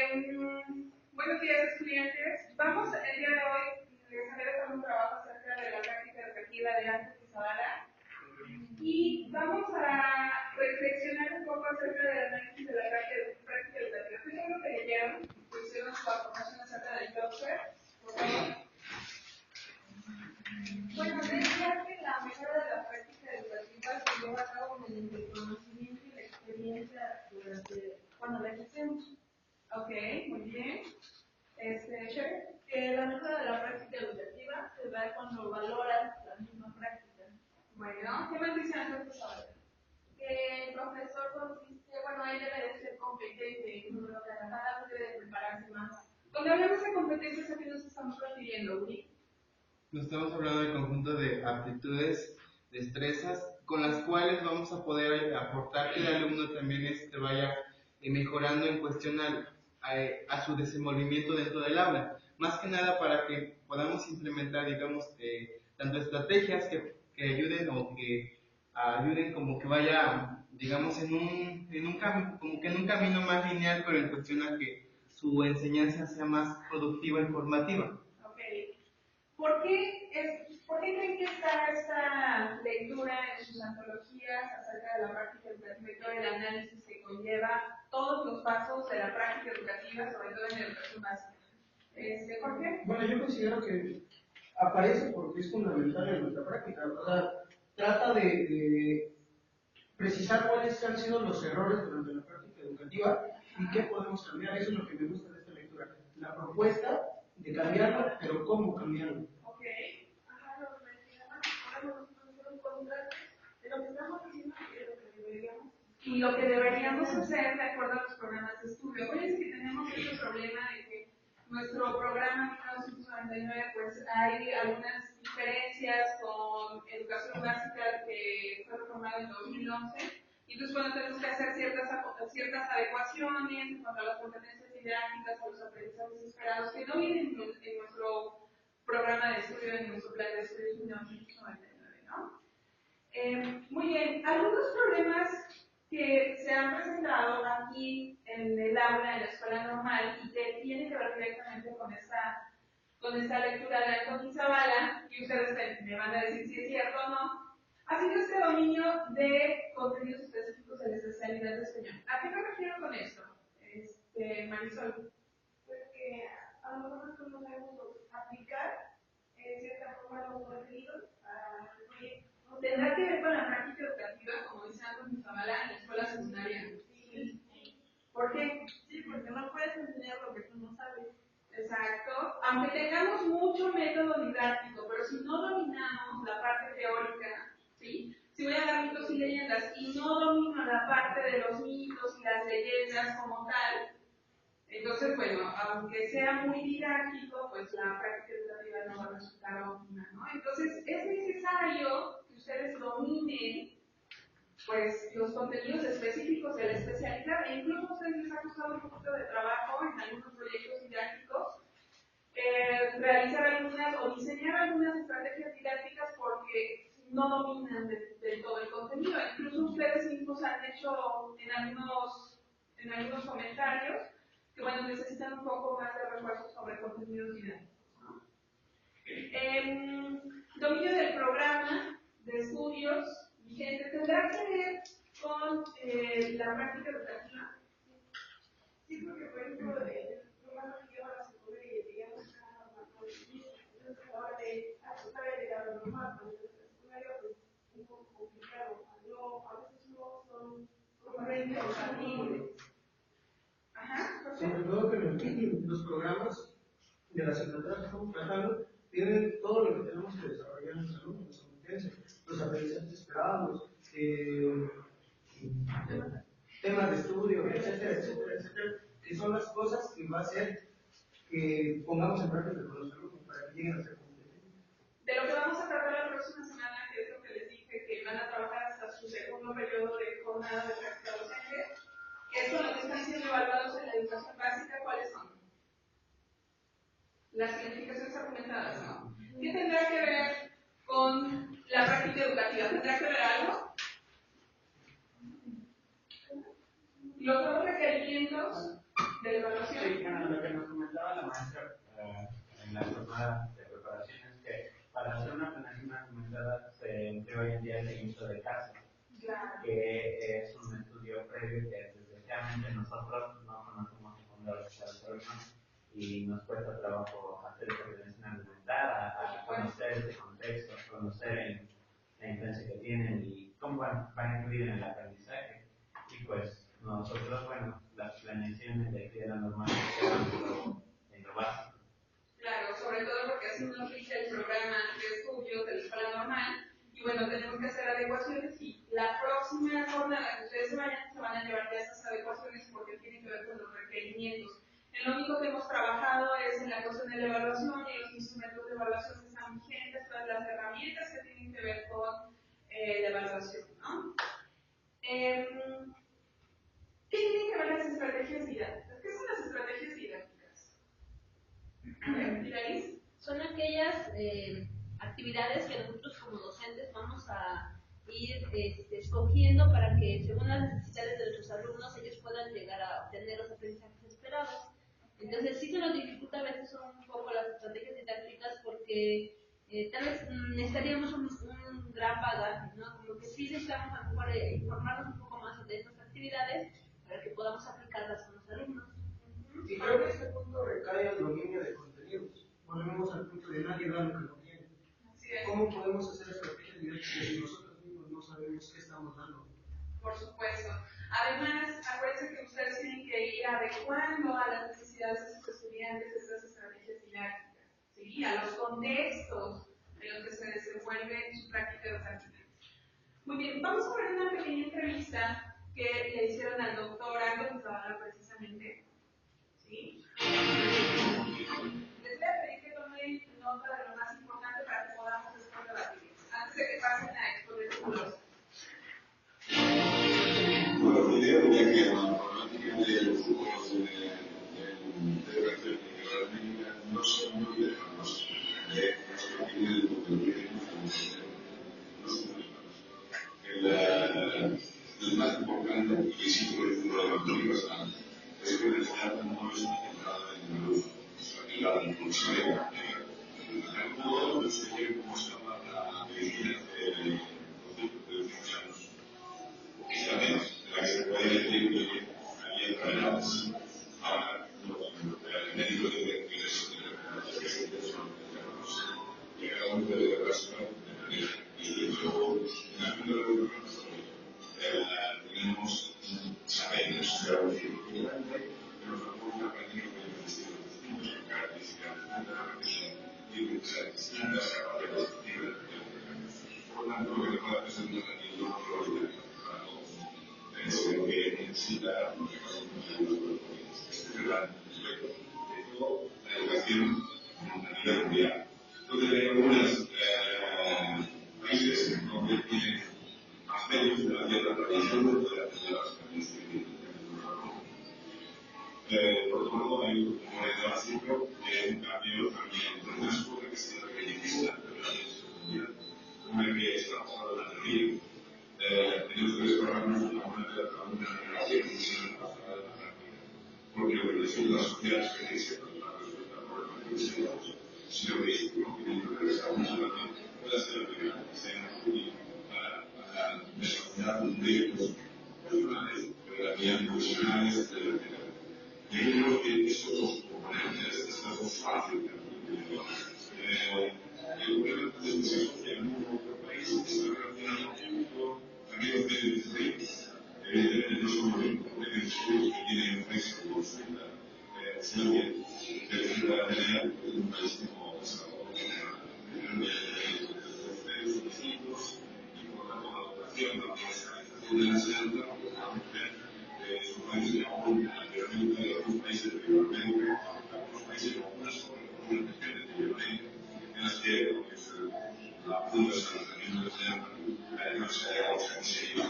Buenos días, estudiantes. Vamos el día de hoy, les haré dejar un trabajo acerca de la práctica educativa de Ángeles Zavala y vamos a reflexionar un poco acerca del análisis de la práctica educativa. Estoy seguro que leyeron, hicieron su aportación acerca del software. Por favor. Bueno, decía que la mejora de la práctica educativa se lleva a cabo mediante el conocimiento y la experiencia durante cuando la ejercemos. Ok, muy bien. Sherry. Que la mejora de la práctica educativa se da cuando valoras la misma práctica. Bueno, ¿qué más dicen nosotros ahora? Que el profesor consiste, bueno, ahí debe de ser competente, no lo relajado, debe de prepararse más. Cuando hablamos de competencias, ¿a qué nos estamos refiriendo, Uri? Nos estamos hablando del conjunto de aptitudes, destrezas, con las cuales vamos a poder aportar que el alumno también vaya mejorando en cuestión a su desenvolvimiento dentro del aula. Más que nada para que podamos implementar, digamos, tanto estrategias que ayuden o que ayuden como que vaya, digamos, en un camino, como que en un camino más lineal, pero en cuestión a que su enseñanza sea más productiva y formativa. ¿Por qué creen que está esta lectura en sus antologías acerca de la práctica educativa y todo el análisis que conlleva todos los pasos de la práctica educativa, sobre todo en la educación básica? ¿Por qué? Bueno, yo considero que aparece porque es fundamental en nuestra práctica. O sea, trata de precisar cuáles han sido los errores durante la práctica educativa y qué podemos cambiar. Eso es lo que me gusta de esta lectura. La propuesta de cambiarlo, pero cómo cambiarlo. Ok. Ajá, lo mencionamos, de lo que estamos diciendo y de lo que deberíamos. Y lo que deberíamos hacer de acuerdo a los programas de estudio. Acuérdense que tenemos este problema de que nuestro programa 1999, pues hay algunas diferencias con educación básica que fue reformada en 2011. Y entonces, bueno, tenemos que hacer ciertas adecuaciones en cuanto a las competencias didácticas, a los aprendizajes esperados, que no vienen en nuestro programa de estudio, en nuestro plan de estudios 1999, ¿no? Muy bien, algunos problemas que se han presentado aquí en el aula, en la escuela normal, y que tienen que ver directamente con esta lectura de Antonio Zavala, y ustedes me van a decir si es cierto o no, ha sido este dominio de contenidos específicos de la especialidad de español. ¿A qué me refiero con esto, Marisol? Pues que a lo mejor nosotros no sabemos aplicar en cierta forma los contenidos a ¿Tendrá que ver con la práctica educativa, como dice Antonio Zavala, en la escuela secundaria? Sí. ¿Por qué? Sí, porque no puedes enseñar lo que tú no sabes. Exacto. Aunque tengamos mucho método didáctico, pero si no dominamos la parte teórica, ¿sí? Si voy a dar mitos y leyendas y no domino la parte de los mitos y las leyendas como tal, entonces, bueno, aunque sea muy didáctico, pues la práctica educativa no va a resultar óptima, ¿no? Entonces, es necesario que ustedes dominen pues los contenidos específicos de la especialidad, e incluso a ustedes les ha costado un poquito de trabajo en algunos proyectos didácticos realizar algunas o diseñar algunas estrategias didácticas porque no dominan de todo el contenido. Incluso ustedes mismos han hecho en algunos comentarios que bueno, necesitan un poco más de refuerzo sobre contenidos didácticos, ¿no? Dominio del programa de estudios vigente tendrá que ver con la práctica educativa. Sí, porque por ejemplo, el programa que lleva la secundaria y digamos que cada normal por el inicio, entonces a la hora de ajustar el a la normal, pues la secundaria pues es un poco complicado, no, a veces no son correctos o salibles. Ajá, Sobre todo que los programas de la asignatura que estamos tratando tienen todo lo que tenemos que desarrollar en los alumnos, las competencias, los aprendizajes esperados, temas de estudio, etcétera, etcétera, etcétera, que son las cosas que va a hacer que pongamos en práctica con los alumnos para que lleguen a ser competentes. de lo que vamos a tratar la próxima semana, que es lo que les dije, que van a trabajar hasta su segundo periodo de jornada de práctica docente, que son los que están siendo evaluados en la educación básica, ¿cuáles son? Las planificaciones argumentadas, ¿no? ¿Qué tendrá que ver con la práctica educativa? ¿Tendrá que ver algo? Los dos requerimientos de la evaluación. nosotros no conocemos el mundo de los alumnos y nos cuesta trabajo hacer esa prevención argumentar, a conocer este contexto, a conocer la influencia que tienen y cómo van a influir en el aprendizaje. Y pues nosotros, bueno, las planeaciones de actividad normal en lo básico. Claro, sobre todo porque así nos rige el programa de estudios de la escuela normal. Y bueno, tenemos que hacer adecuaciones y la próxima jornada que ustedes se van a llevar ya esas adecuaciones porque tienen que ver con los requerimientos. Lo único que hemos trabajado es en la cuestión de la evaluación y los instrumentos de evaluación que están vigentes, todas las herramientas que tienen que ver con la evaluación, ¿no? ¿Qué tienen que ver las estrategias didácticas? ¿Qué son las estrategias didácticas? A ver, Tiraís. Son aquellas actividades que nosotros como docentes vamos a ir escogiendo para que según las necesidades de nuestros alumnos ellos puedan llegar a obtener los aprendizajes esperados. Entonces sí se nos dificulta a veces un poco las estrategias didácticas porque tal vez necesitaríamos un gran bagaje, ¿no? Como que sí necesitamos a lo mejor informarnos un poco más de estas actividades para que podamos aplicarlas con los alumnos. Y creo que este punto recae en el dominio de contenidos. Volvemos al punto de nadie da lo que no tiene. ¿Cómo podemos hacer estrategias didácticas si nosotros mismos no sabemos qué estamos dando? Por supuesto. Además, acuérdense que ustedes tienen que ir adecuando a las necesidades de sus estudiantes estas estrategias didácticas, ¿sí? A los contextos en los que se desenvuelve su práctica educativa. Muy bien, vamos a ver una pequeña entrevista que le hicieron al doctor Aldo Zavala precisamente, ¿sí? Les voy a pedir que tomen nota de lo más importante para que podamos después debatir. Antes de que pasen a exponer su glosa. Bueno, la idea de que la problemática de los grupos de educación médica no son muy lejanos de las cuestiones de lo no son muy lejanos. Lo más importante, y sí por el mundo de los médicos, es que el Estado no es centrado en la inclusión. Todo no se quiere como se llama la medicina de los años. Quizá menos, la que se puede decir que había problemas. Ahora, los médicos de ingreso de las pacientes son enfermos. Y cada uno debe tratarse de manera. Y luego, en la vida de la educación, tenemos saberes de la universidad, pero tampoco una práctica de distintas características y distintas capacidades distintas. Por tanto, lo que pueda presentar aquí no lo pero que necesita este gran aspecto de todo la educación a nivel mundial. Entonces hay algunos países donde tienen más medios de la tierra tradición de las características. Por otro lado, hay un modelo básico que es un cambio también de una escuela que se llama creditista, una que está basada en la teoría. Tenemos tres programas de una generación que se han pasado de la práctica, porque obedecen las sociedades que dicen la respuesta por el que diseñamos, sino que es un movimiento que desarrolla también puede ser aplicado para desarrollar proyectos personales, pero también profesionales, etc. Y yo creo que estos dos componentes, estas dos fases de el gobierno de en nuestro país está relacionado también los medios de estudios. Evidentemente no son los medios de estudios que tienen un éxito consulta, sino que de la general es un país como Salvador, los distintos y por tanto la educación, la profesionalización de la enseñanza, son países que aún anteriormente de algunos países de Latinoamérica, algunos países con algunas regiones de Latinoamérica, en las que la punta de sanitarismo de enseñanza no se haya conseguido.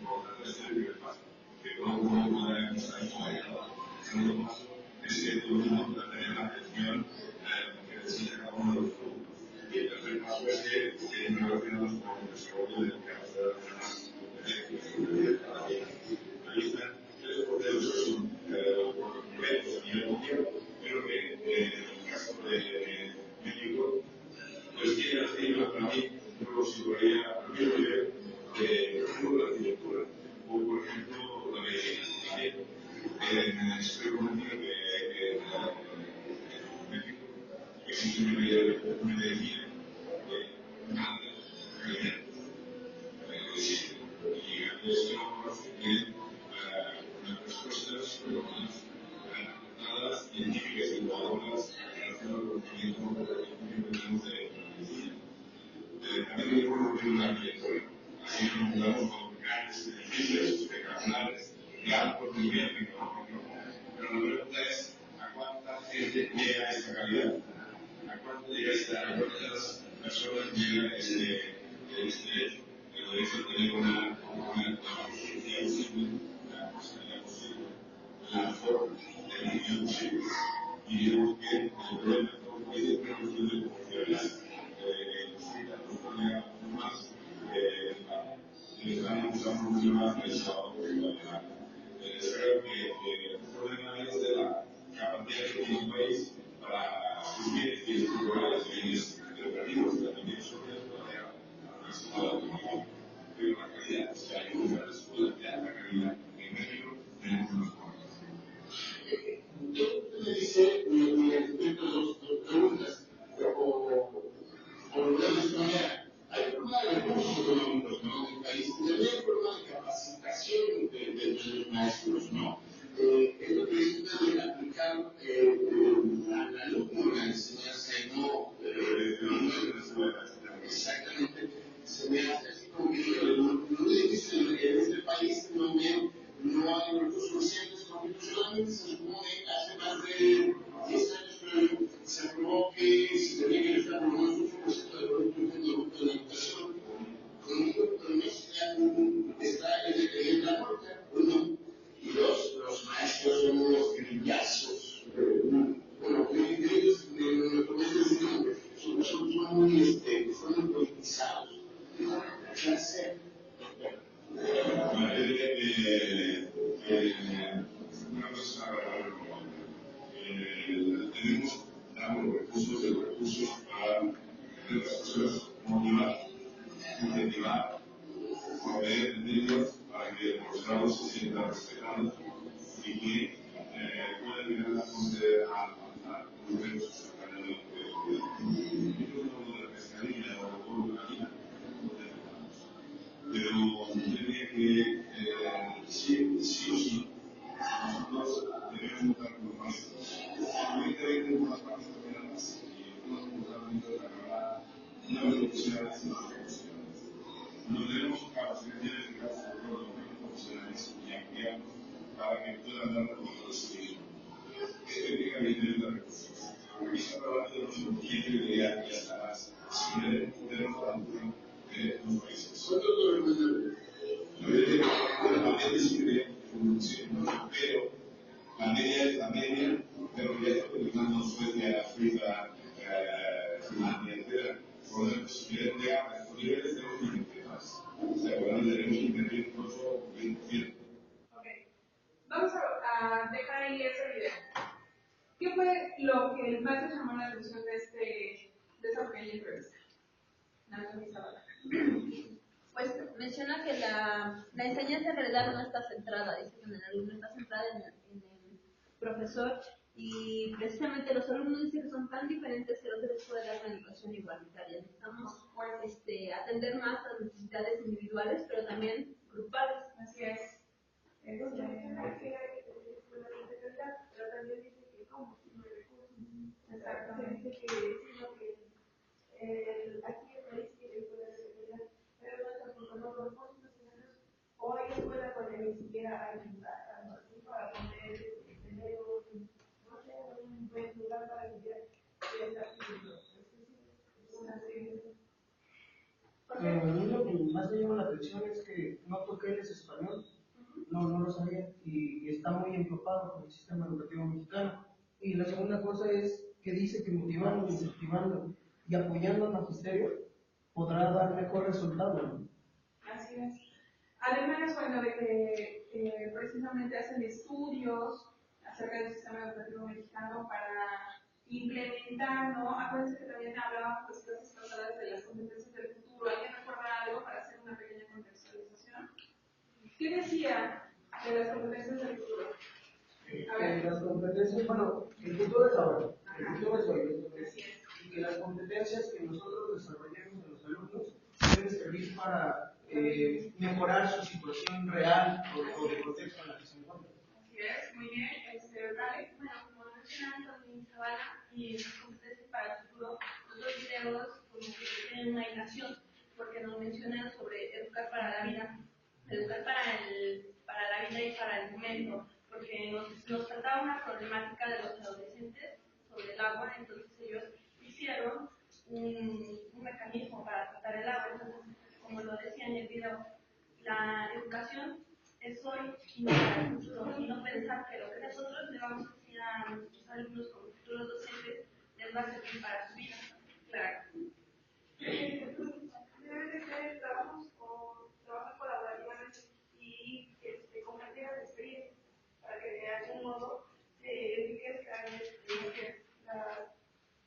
Por tanto, este es el primer paso. Que no podremos estar informados. El segundo paso es que todo el mundo pueda tener la atención que necesita cada uno de los productos. Y el tercer paso es que estén relacionados con el desarrollo de lo que vamos a dar más ahí están tres modelos que son concretos a nivel mundial, pero que en el caso de México, pues tiene la para mí, luego situaría a primer nivel de la arquitectura, o por ejemplo la medicina también. estoy convencido que en México existe una medida y esto hace que las respuestas dadas científicas y innovadoras relacionadas con el conocimiento que tenemos de medicina. También el pueblo tiene una arquitectura, así como jugamos con grandes edificios espectaculares de alto nivel tecnológico, pero la pregunta es, ¿a cuánta gente llega a esta calidad? ¿A cuántas personas llega este hecho? El derecho a tener una justicia posible, una posibilidad posible, la forma de vivir posible. Y digamos que el problema de todos los países es una cuestión de proporcionalidad. Más, estamos usando mucho más el sábado que la verdad. Creo que el problema es de la capacidad que tiene un país para subir y estructurar las leyes educativas, las leyes sociales para una escuela pública de una calidad. O sea, hay una escuela de alta calidad en México, tenemos unos cuantos. Usted me dice, tengo dos preguntas, o lo veo de esta manera. Hay un problema de recursos económicos, ¿no?, del país, y también hay un problema de capacitación de los maestros, ¿no? Es lo que dice usted de aplicar la locura, enseñanza y no exactamente, se me hace así como que lo difícil en este país donde no hay recursos suficientes, porque solamente se supone hace más de 10 años, creo, se aprobó que se tenía que estar por lo menos un 8% del Producto Interno Bruto de la educación. Con eso ya está en la puerta, uno. Y dos, los maestros son unos grillazos. Bueno, ellos, nuestro maestro, son muy politizados. La clase. Una cosa, tenemos damos recursos para que las personas motivar, incentivar, proveer entendidos para que el profesorado se sienta respetado y que pueda tener la posibilidad de avanzar con los cambios de la pescadilla o de la vida. Pero tendría que, sí o sí, nosotros debemos estar con los maestros. Evidentemente, con las partes terminadas y no fundamentos de la carrera, una velocidad sin profesionales. No tenemos capacidad de identificar sobre todo los mismos profesionales y ampliarlos para que puedan dar los resultados. Técnicamente la recursos. Porque esa parte de los objetivos de ya estarás. Si tenemos la altura de los países. La media sigue funcionando, pero la media es la media, pero ya está utilizando Suecia, Suiza, Finlandia, etc. Por lo tanto, si quieren llegar a estos niveles, tenemos que invertir más. O sea, por lo tanto, tenemos que invertir incluso 20%. Ok. Vamos a dejar ahí esa idea. ¿Qué fue lo que más te llamó la atención de esa pequeña entrevista? Pues menciona que la enseñanza en realidad no está centrada, dice que en el alumno está centrada en el profesor, y precisamente los alumnos dicen que son tan diferentes que no se les puede dar una educación igualitaria. Necesitamos atender más las necesidades individuales, pero también grupales. Así es. Pero también dice que como si no hay recursos. Exactamente. Dice que aquí el país quiere escuelas de calidad, pero no están por los recursos necesarios, o hay escuelas donde ni siquiera hay para poner tener un buen lugar para que estar viviendo. A mí lo que más me llama la atención es que no toqué ese español, no lo sabía, y está muy empapado con el sistema educativo mexicano. Y la segunda cosa es que dice que motivando, incentivando y apoyando al magisterio podrá dar mejor resultado, ¿no? Así es. Además, bueno, de que precisamente hacen estudios acerca del sistema educativo mexicano para implementar, ¿no? Acuérdense que también hablábamos las clases pasadas de las competencias del futuro. Hay que recordar algo para hacer una pequeña contextualización. ¿Qué decía de las competencias del futuro? las competencias, bueno, el futuro es ahora, el futuro es hoy, y que las competencias que nosotros desarrollemos en los alumnos deben servir para mejorar su situación real o de contexto en la que se encuentran. Así es, muy bien. Vale. Bueno, como mencionaba Antonio Zavala, y las competencias para el futuro, los dos videos como que tienen una ilación, porque nos mencionan sobre educar para la vida, educar para la vida y para el momento, porque nos trataba una problemática de los adolescentes sobre el agua, entonces ellos hicieron un mecanismo para tratar el agua. Entonces, como lo decía en el video, la educación es hoy y no para el futuro, y no pensar que lo que nosotros le vamos a decir a nuestros alumnos como futuros docentes les va a servir para su vida. Claro. Deben de ser trabajos colaborativos y compartir las experiencias para que de algún modo se enriquezcan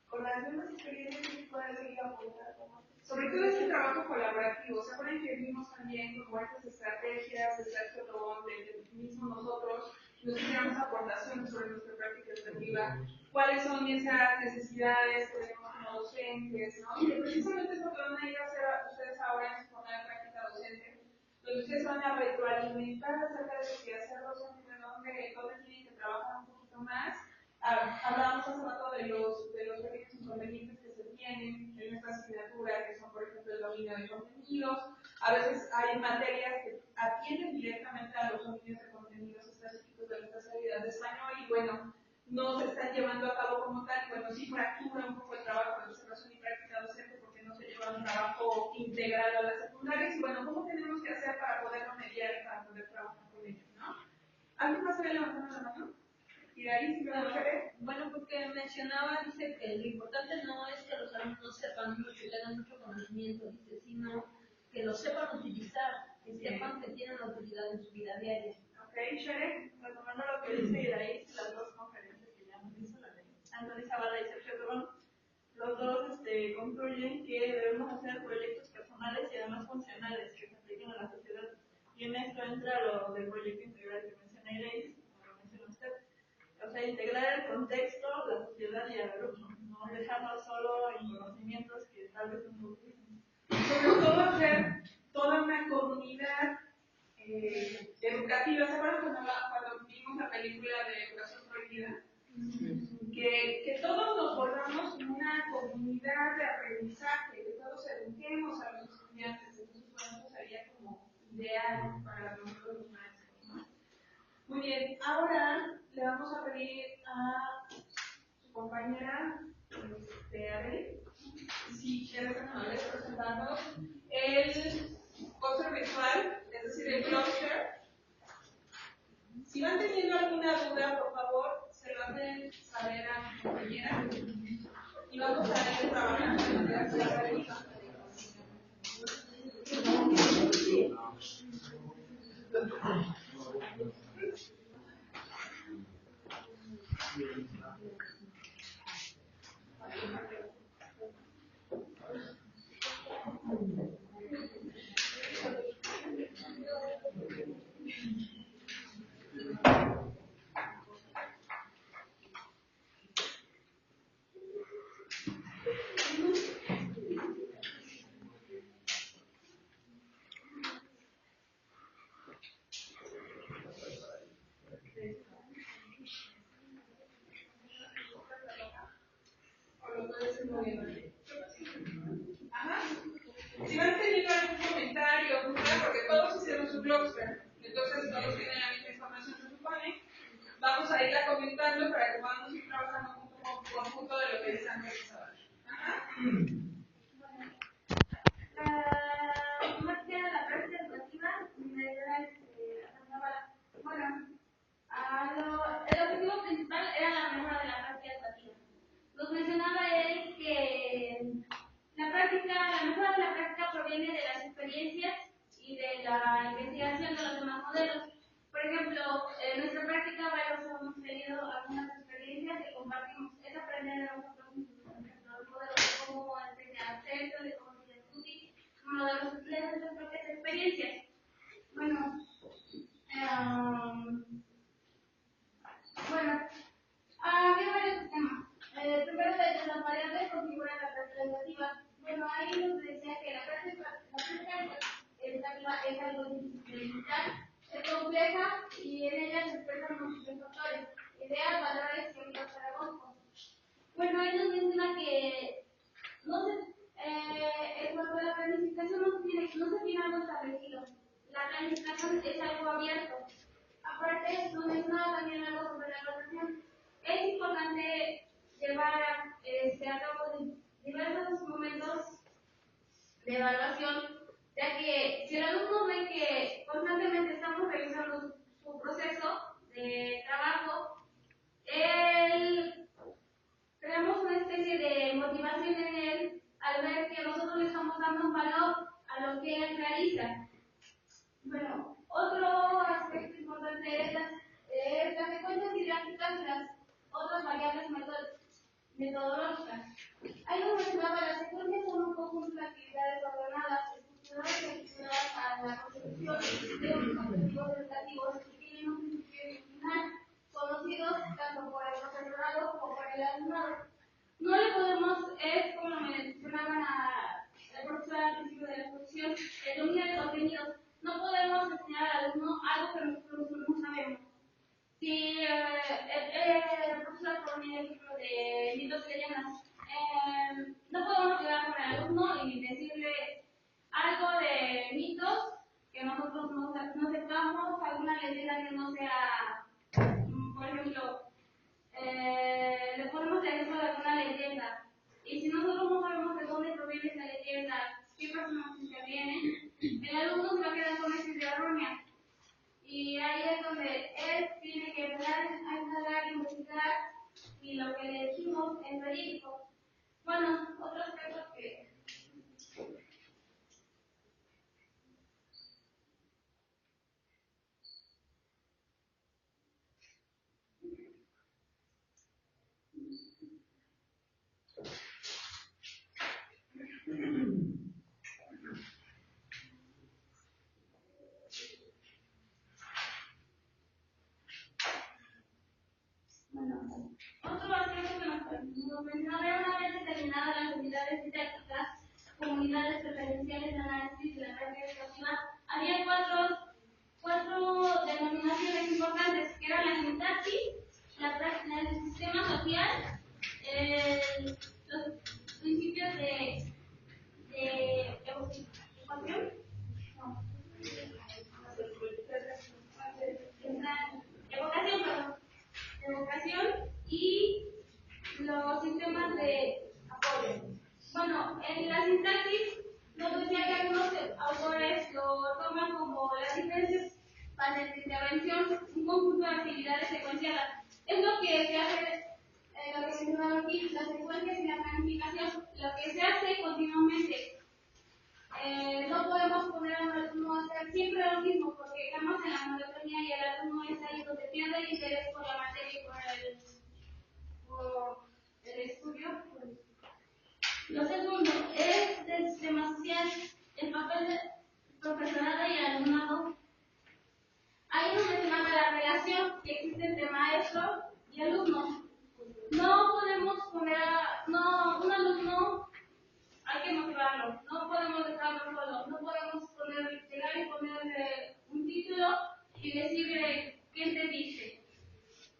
con las mismas experiencias y puedan seguir aportando más. Sobre todo es el trabajo colaborativo. ¿Se acuerdan que vimos también como estas estrategias de Sergio Tobón, del mismo nosotros, nos hicimos aportaciones sobre nuestra práctica educativa? ¿Cuáles son esas necesidades que tenemos como docentes? ¿No? Y que precisamente es lo que van a ir a hacer ustedes ahora en su jornada de práctica docente, donde ustedes van a retroalimentar acerca de lo que hacer docente, de dónde tienen que trabajar un poquito más. Hablábamos hace rato de los pequeños inconvenientes que se tienen en esta asignatura, que son, por ejemplo, el dominio de contenidos. A veces hay materias que atienden directamente a los dominios de contenidos específicos de nuestra especialidad de español y, bueno, no se están llevando a cabo como tal. Bueno, sí fractura un poco el trabajo de observación y práctica docente porque no se lleva un trabajo integral a las secundarias. Y, bueno, ¿cómo tenemos que hacer para poderlo mediar y para poder trabajar con ellos, no? ¿Alguien más había levantado la mano? Y de ahí, si me bueno, porque mencionaba, dice que lo importante no es que los alumnos sepan mucho y tengan mucho conocimiento, dice, sino que lo sepan utilizar, que sepan que tienen utilidad en su vida diaria. Ok, Shere, retomando lo que dice Iraíz, las dos conferencias que ya nos hizo la ley, Antonio Zavala y Sergio Tobón, los dos concluyen que debemos hacer proyectos personales y además funcionales que se apliquen a la sociedad. Y en esto entra lo del proyecto integral que menciona Iraíz, como lo menciona usted. O sea, integrar el contexto, la sociedad y el alumno, no dejarlo solo en conocimientos que tal vez no utilizan. Sobre todo hacer toda una comunidad educativa. ¿Se acuerdan cuando vimos la película de Educación Prohibida? Que todos nos volvamos una comunidad de aprendizaje, que todos eduquemos a los estudiantes. Entonces, bueno, eso sería como ideal para nosotros los maestros, ¿no? Muy bien, ahora le vamos a pedir a su compañera, Adel, si quiere ser amable presentarnos el clúster virtual, es decir, el clúster. Si van teniendo alguna duda, por favor, se lo hacen saber a mi compañera y vamos a ir trabajando de manera colaborativa. Ajá. Si van teniendo algún comentario, porque todos hicieron su clúster, entonces todos tienen la misma información, se supone, vamos a irla comentando para que podamos ir trabajando conjunto de lo que dice Antonio Zavala. Ajá. Más que la práctica educativa, me ayuda bueno, el objetivo principal era la mejora de la práctica educativa. Nos mencionaba él que la mejora de la práctica proviene de las experiencias y de la investigación de los demás modelos. Por ejemplo, en nuestra práctica varios hemos tenido algunas experiencias que compartimos. Es aprender de nosotros mismos, por ejemplo, el modelo de cómo también nos menciona que no se, en cuanto a la planificación no se tiene algo establecido. La planificación es algo abierto. Aparte, nos mencionaba también algo sobre la evaluación. Es importante llevar a cabo diversos momentos de evaluación, ya que si el alumno ve que constantemente estamos revisando su proceso de trabajo, creamos una especie de motivación en él al ver que nosotros le estamos dando un valor a lo que él realiza. Bueno, otro aspecto importante es las secuencias didácticas, las otras variables metodológicas. Ahí nos mencionaba, las secuencias son un conjunto de actividades ordenadas, estructuradas y equilibradas a la consecución de unos objetivos educativos que tienen un principio y un final, conocidos tanto por el profesorado como por el alumnado. No le podemos, es como me mencionaba la profesora al principio de la exposición, el dominio de contenidos. No podemos enseñar al alumno algo que nosotros no sabemos. Si la profesora ponía el ejemplo de mitos y leyendas, no podemos llegar con el alumno y decirle algo de mitos que nosotros no sepamos, alguna leyenda que no sea, por ejemplo, le ponemos el ejemplo de alguna leyenda. Y si nosotros no sabemos de dónde proviene esa leyenda, qué personas intervienen, el alumno se va a quedar con esa idea errónea. Y ahí es donde él tiene que empezar a indagar, investigar, y lo que le decimos es verídico. Bueno, otro aspecto que otro aspecto que nos mencionaba era una vez determinadas las unidades didácticas, comunidades preferenciales de análisis y la red educativa, había cuatro denominaciones importantes, que eran la sintaxis, el sistema social, los principios de evocación, evocación y los sistemas de apoyo. Bueno, en la sintaxis nos decía que algunos autores lo toman como las diferentes fases de intervención, un conjunto de actividades secuenciadas. Es lo que se hace, lo que mencionaba aquí, las secuencias y la planificación, lo que se hace continuamente. No podemos poner al alumno a hacer siempre lo mismo, porque estamos en la monotonía y el alumno es ahí donde pierde el interés por la materia y por el estudio. Lo segundo es del sistema social, el papel del profesorado y alumnado. Ahí nos mencionaba la relación que existe entre maestro y alumno. No podemos poner un alumno, hay que motivarlo, no podemos dejarlo solo, no podemos llegar y ponerle un título y decirle qué te dice.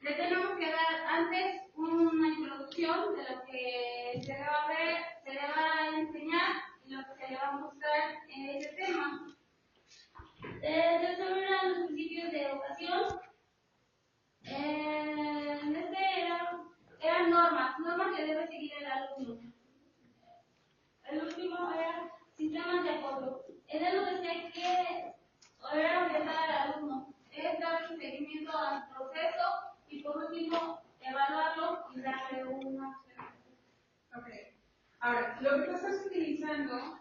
Le tenemos que dar antes una introducción de lo que se le va a ver, se le va a enseñar y lo que se le va a mostrar en ese tema. Sobre los principios de educación, eran normas que debe seguir el alumno. El último era sistemas de apoyo. Él nos decía que era orientar al alumno, es darle seguimiento al proceso y por último evaluarlo y darle una. Ok. Ahora, lo que tú estás utilizando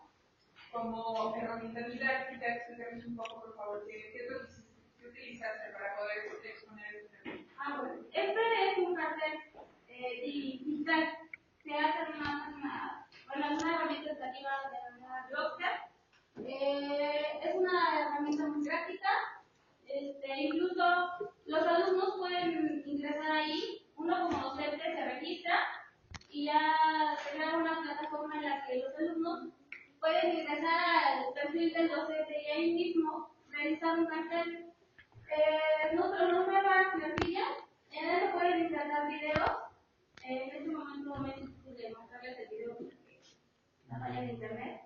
como herramienta didáctica, explícanos un poco, por favor, qué utilizaste para poder exponer este tema. Bueno, este es un cartel digital. Se hace una herramienta educativa denominada Blockster. Es una herramienta muy práctica. Incluso los alumnos pueden ingresar ahí. Uno como docente se registra y ya se crea una plataforma en la que los alumnos pueden ingresar al perfil del docente y ahí mismo realizar un cartel. Nuestro nombre va a Cleopilla. En él se pueden insertar videos. En este momento falla de internet.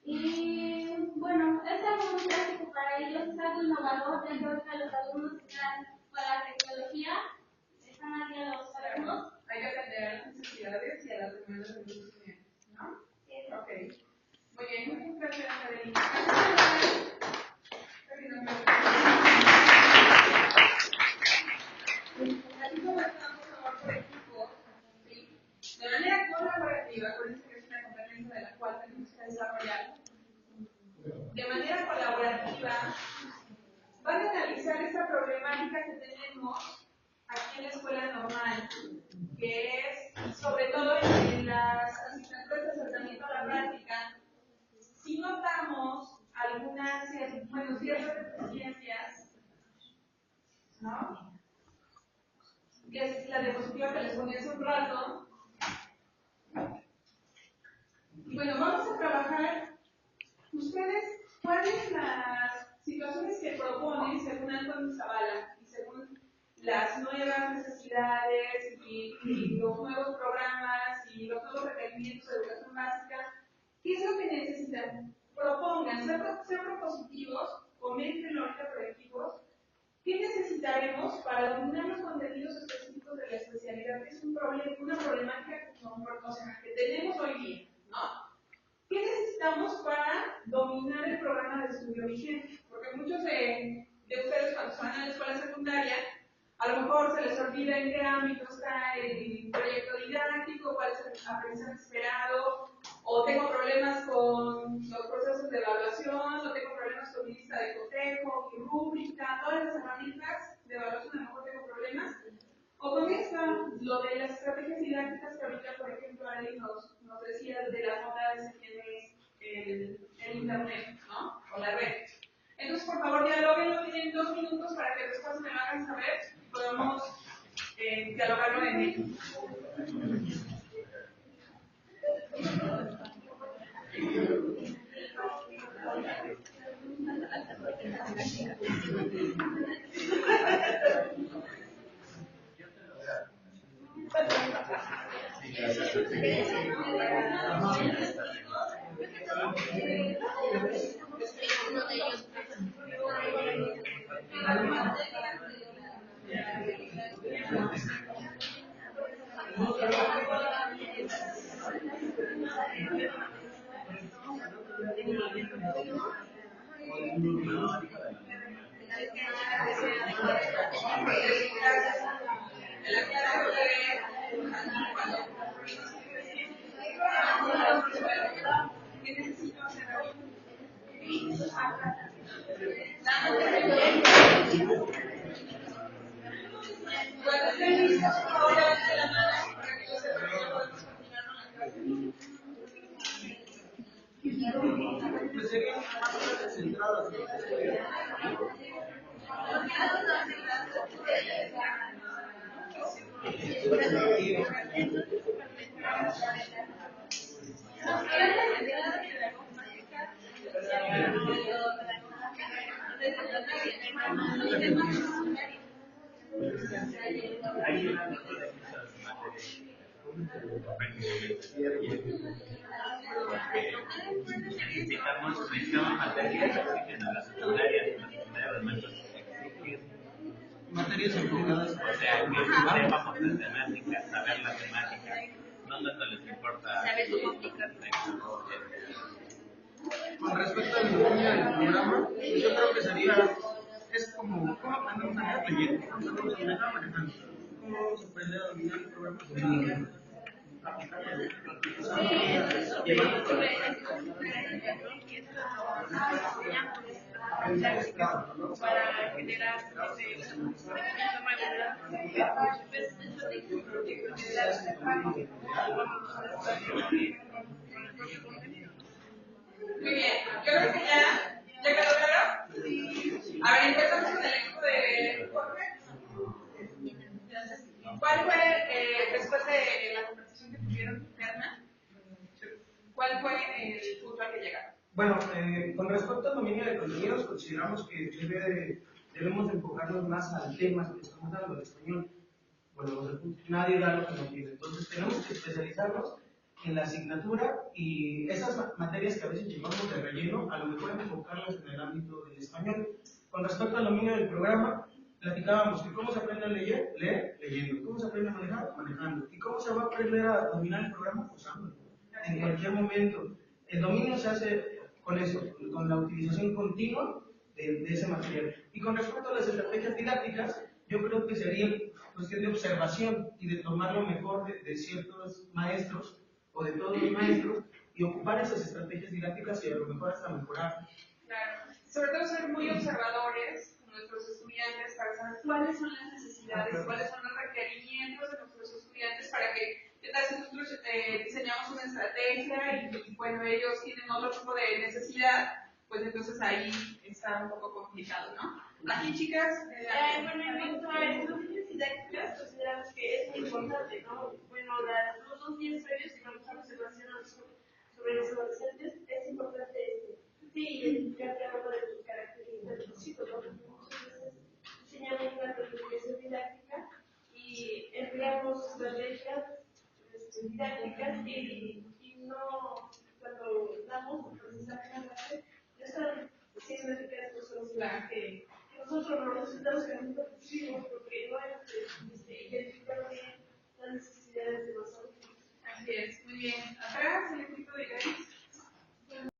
Y bueno, es algo muy práctico para ellos, es algo innovador, ya que ahorita los alumnos están con la tecnología, están aquí a los alumnos. Hay que atender a las necesidades y a las demandas de los estudiantes, ¿no? Sí. Ok. Muy bien, muchas gracias, Adelina. Aquí como estamos trabajo por equipo, ¿sí? De manera colaborativa, acuérdense que es una competencia de la cual tenemos que desarrollar. De manera colaborativa, van a analizar esta problemática que tenemos aquí en la escuela normal, que es, sobre todo en las asignaturas de acercamiento a la práctica, si notamos algunas, ciertas deficiencias, ¿no? Que es la diapositiva que les ponía hace un rato. Y bueno, vamos a trabajar, ustedes, cuáles las situaciones que proponen según Antonio Zavala y según las nuevas necesidades y los nuevos programas y los nuevos requerimientos de educación básica. ¿Qué es lo que necesitan? Propongan, sean propositivos, coméntenlo ahorita por equipos. ¿Qué necesitaremos para dominar los contenidos específicos de la especialidad? Que es una problemática que tenemos hoy día, ¿no? ¿Qué necesitamos para dominar el programa de estudio vigente? Porque muchos de ustedes cuando van a la escuela secundaria, a lo mejor se les olvida en qué ámbito está el proyecto didáctico, cuál es el aprendizaje esperado, o tengo problemas con los procesos de evaluación, o tengo problemas con mi lista de cotejo, mi rúbrica, todas las herramientas de evaluación, a lo mejor tengo problemas. O con esto, lo de las estrategias didácticas que ahorita, por ejemplo, Ari nos decía de las modalidades que tiene el internet, ¿no? O la red. Entonces, por favor, dialóguenlo, tienen 2 minutos para que después me lo hagan saber y podamos dialogarlo en ello. Cuando estén listos, por favor, levanten la mano para que yo sepa que ya podemos continuar con la clase. Pues serían más clases centradas. Necesitamos mención materias que exigen a la secundaria, los maestros exigen Materias enfocadas. o sea, que sepamos las temáticas, saber la temática, no tanto les importa Saber cómo aplicarlo. Con respecto al dominio del programa, yo creo que sería, es como, ¿cómo aprendemos a leer leyendo? ¿Cómo se aprende a dominar el programa? Para generar Muy bien, yo creo que ya quedó claro. A ver, empezamos con el equipo de Jorge. ¿Cuál fue, después de la conversación que tuvieron interna, cuál fue el punto al que llegaron? Bueno, con respecto al dominio de contenidos, consideramos que debemos enfocarnos más al tema que estamos dando, el español. Bueno, nadie da lo que no tiene. Entonces tenemos que especializarnos en la asignatura y esas materias que a veces llevamos de relleno, a lo mejor enfocarlas en el ámbito del español. Con respecto al dominio del programa, platicábamos que cómo se aprende a leer, leyendo, cómo se aprende a manejar, manejando, y cómo se va a aprender a dominar el programa, usándolo, en cualquier momento. El dominio se hace con eso, con la utilización continua de ese material. Y con respecto a las estrategias didácticas, yo creo que sería cuestión de observación y de tomar lo mejor de ciertos maestros o de todos los maestros y ocupar esas estrategias didácticas y a lo mejor hasta mejorar. Claro. Sobre todo ser muy observadores con nuestros estudiantes para saber cuáles son las necesidades, cuáles son los requerimientos de nuestros estudiantes para que, ¿qué tal si nosotros diseñamos una estrategia y bueno, ellos tienen otro tipo de necesidad? Pues entonces ahí está un poco complicado, ¿no? Aquí, chicas. Bueno, en cuanto a estrategias didácticas, consideramos que es muy importante, ¿no? Bueno, los 2 días previos que vamos a observación sobre los adolescentes, es importante sí, identificar cada uno de sus características de los chicos, ¿no? Porque muchas veces diseñamos una planificación didáctica y empleamos estrategias didácticas y no, cuando damos aprendizaje a clase, no están siendo eficaces los que nosotros los resultados que nosotros pusimos porque no hemos identificado bien las necesidades de los alumnos. Así es, muy bien. Atrás, el equipo de Grace.